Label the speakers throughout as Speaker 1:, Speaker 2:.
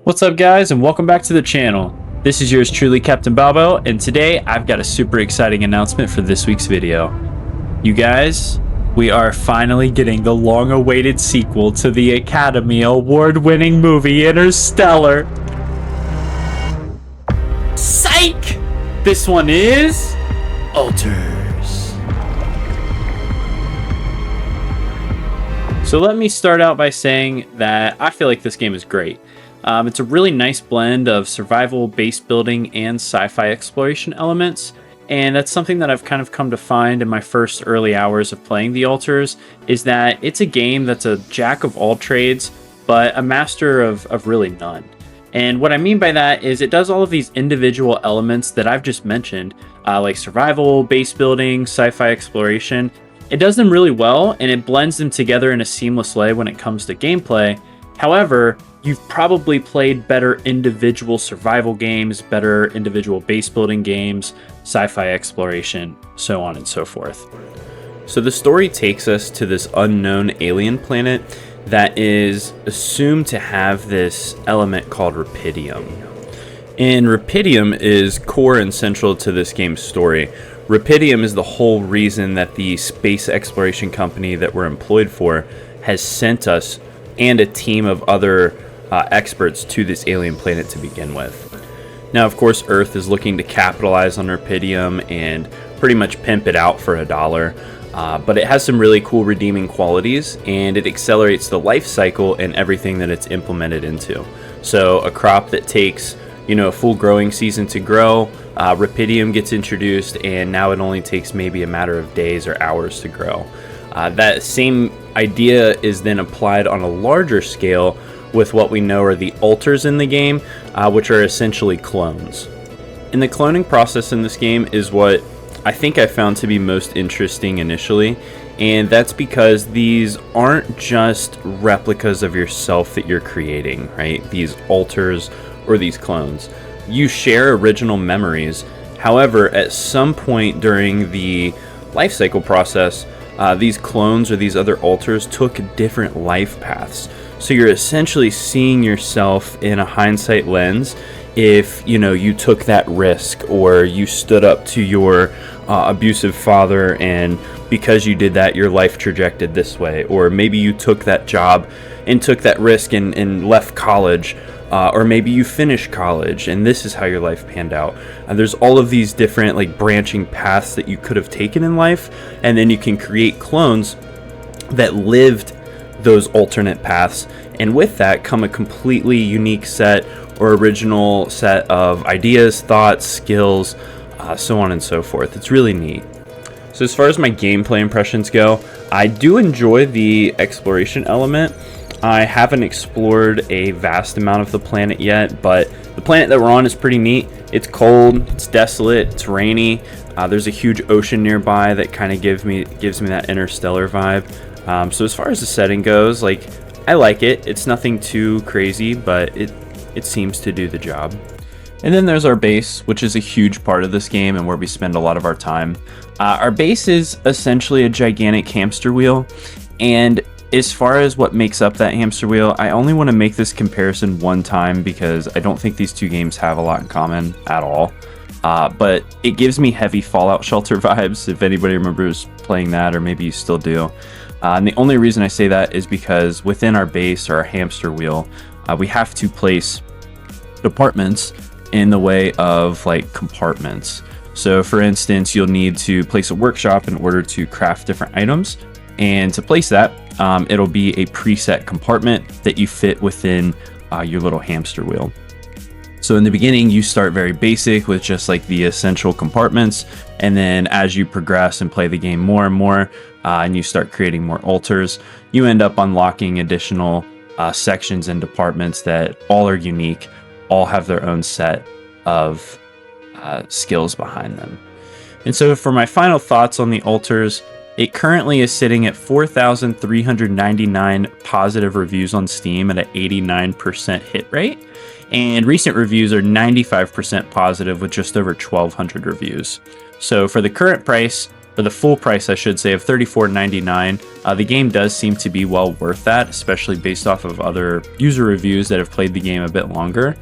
Speaker 1: What's up, guys, and welcome back to the channel. This is yours truly, Captain Balbo, and today I've got a super exciting announcement for this week's video. You guys, we are finally getting the long-awaited sequel to the Academy Award-winning movie Interstellar. Psych! This one is Alters. So let me start out by saying that I feel like this game is great. It's a really nice blend of survival, base building, and sci-fi exploration elements, and that's something that I've kind of come to find in my first early hours of playing The Alters, is that it's a game that's a jack of all trades, but a master of really none. And what I mean by that is it does all of these individual elements that I've just mentioned, like survival, base building, sci-fi exploration. It does them really well, and it blends them together in a seamless way when it comes to gameplay. However, you've probably played better individual survival games, better individual base building games, sci-fi exploration, so on and so forth. So the story takes us to this unknown alien planet that is assumed to have this element called rupidium. And rupidium is core and central to this game's story. Rupidium is the whole reason that the space exploration company that we're employed for has sent us and a team of other experts to this alien planet to begin with. Now, of course, Earth is looking to capitalize on rupidium and pretty much pimp it out for $1, but it has some really cool redeeming qualities, and it accelerates the life cycle and everything that it's implemented into. So a crop that takes, a full growing season to grow, rupidium gets introduced, and now it only takes maybe a matter of days or hours to grow. That same idea is then applied on a larger scale with what we know are the alters in the game, which are essentially clones. And the cloning process in this game is what I think I found to be most interesting initially, and that's because these aren't just replicas of yourself that you're creating, right? These alters or these clones. You share original memories. However, at some point during the life cycle process, these clones or these other alters took different life paths. So you're essentially seeing yourself in a hindsight lens if, you took that risk, or you stood up to your abusive father, and because you did that, your life trajected this way. Or maybe you took that job and took that risk and left college. Or maybe you finished college, and this is how your life panned out. There's all of these different branching paths that you could have taken in life, and then you can create clones that lived those alternate paths, and with that come a completely unique set or original set of ideas, thoughts, skills, so on and so forth. It's really neat. So as far as my gameplay impressions go, I do enjoy the exploration element. I haven't explored a vast amount of the planet yet, but the planet that we're on is pretty neat. It's cold, it's desolate, it's rainy. There's a huge ocean nearby that kind of gives me that interstellar vibe. So as far as the setting goes, I like it. It's nothing too crazy, but it seems to do the job. And then there's our base, which is a huge part of this game and where we spend a lot of our time. Our base is essentially a gigantic hamster wheel, and as far as what makes up that hamster wheel, I only want to make this comparison one time because I don't think these two games have a lot in common at all. But it gives me heavy Fallout Shelter vibes, if anybody remembers playing that, or maybe you still do. And the only reason I say that is because within our base or our hamster wheel, we have to place departments in the way of compartments. So for instance, you'll need to place a workshop in order to craft different items. And to place that, it'll be a preset compartment that you fit within your little hamster wheel. So in the beginning, you start very basic with just the essential compartments. And then as you progress and play the game more and more, and you start creating more alters, you end up unlocking additional sections and departments that all are unique, all have their own set of skills behind them. And so for my final thoughts on the alters, it currently is sitting at 4,399 positive reviews on Steam at an 89% hit rate. And recent reviews are 95% positive with just over 1,200 reviews. So for the current price, or the full price, I should say, of $34.99. The game does seem to be well worth that, especially based off of other user reviews that have played the game a bit longer.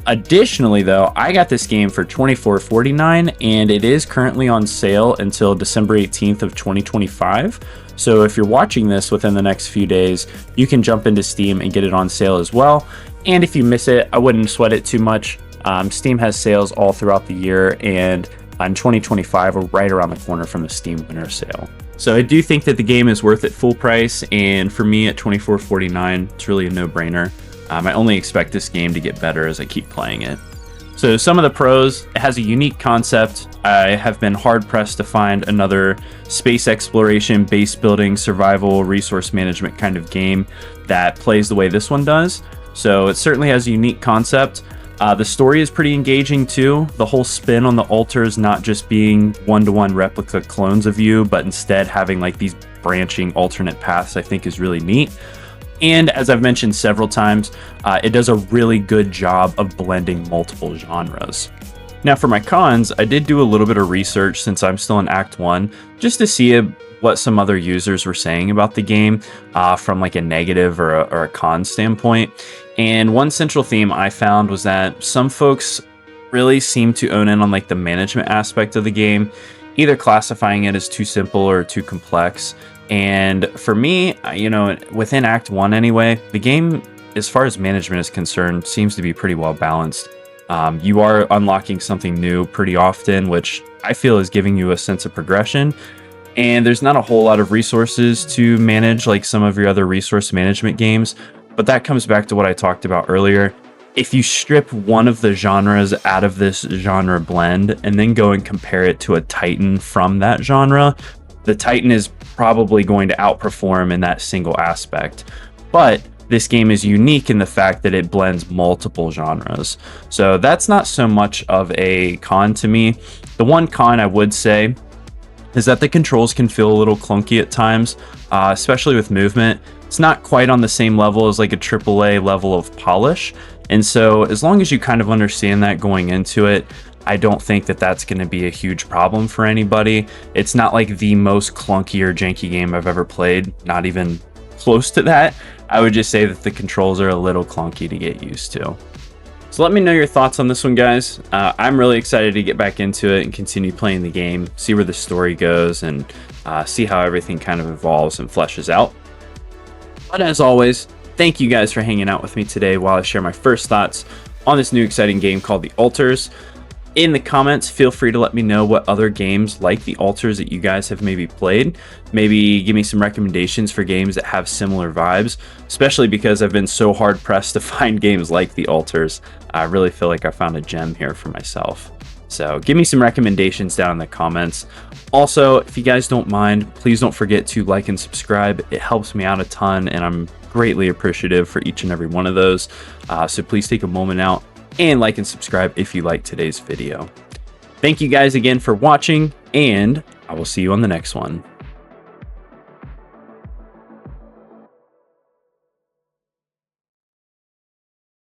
Speaker 1: Additionally, though, I got this game for $24.49, and it is currently on sale until December 18th of 2025. So if you're watching this within the next few days, you can jump into Steam and get it on sale as well. And if you miss it, I wouldn't sweat it too much. Steam has sales all throughout the year, and in 2025, we're right around the corner from the Steam Winter Sale. So I do think that the game is worth it full price, and for me at $24.49, it's really a no-brainer. I only expect this game to get better as I keep playing it. So some of the pros: it has a unique concept. I have been hard pressed to find another space exploration, base building, survival, resource management kind of game that plays the way this one does. So it certainly has a unique concept. The story is pretty engaging too. The whole spin on the altars not just being one-to-one replica clones of you, but instead having like these branching alternate paths, I think is really neat. And as I've mentioned several times, it does a really good job of blending multiple genres. Now for my cons, I did do a little bit of research since I'm still in Act 1, just to see what some other users were saying about the game from like a negative or a con standpoint. And one central theme I found was that some folks really seem to own in on like the management aspect of the game, either classifying it as too simple or too complex. And for me, within Act 1 anyway, the game, as far as management is concerned, seems to be pretty well balanced. You are unlocking something new pretty often, which I feel is giving you a sense of progression. And there's not a whole lot of resources to manage like some of your other resource management games. But that comes back to what I talked about earlier. If you strip one of the genres out of this genre blend and then go and compare it to a Titan from that genre, the Titan is probably going to outperform in that single aspect. But this game is unique in the fact that it blends multiple genres. So that's not so much of a con to me. The one con I would say is that the controls can feel a little clunky at times, especially with movement. It's not quite on the same level as like a AAA level of polish. And so as long as you kind of understand that going into it, I don't think that that's going to be a huge problem for anybody. It's not like the most clunky or janky game I've ever played, not even close to that. I would just say that the controls are a little clunky to get used to. So let me know your thoughts on this one, guys. I'm really excited to get back into it and continue playing the game, see where the story goes, and see how everything kind of evolves and fleshes out. But as always, thank you guys for hanging out with me today while I share my first thoughts on this new exciting game called The Altars. In the comments, feel free to let me know what other games like The Altars that you guys have maybe played. Maybe give me some recommendations for games that have similar vibes, especially because I've been so hard pressed to find games like The Altars. I really feel like I found a gem here for myself. So give me some recommendations down in the comments. Also, if you guys don't mind, please don't forget to like and subscribe. It helps me out a ton, and I'm greatly appreciative for each and every one of those. So please take a moment out and like and subscribe if you like today's video. Thank you guys again for watching, and I will see you on the next one.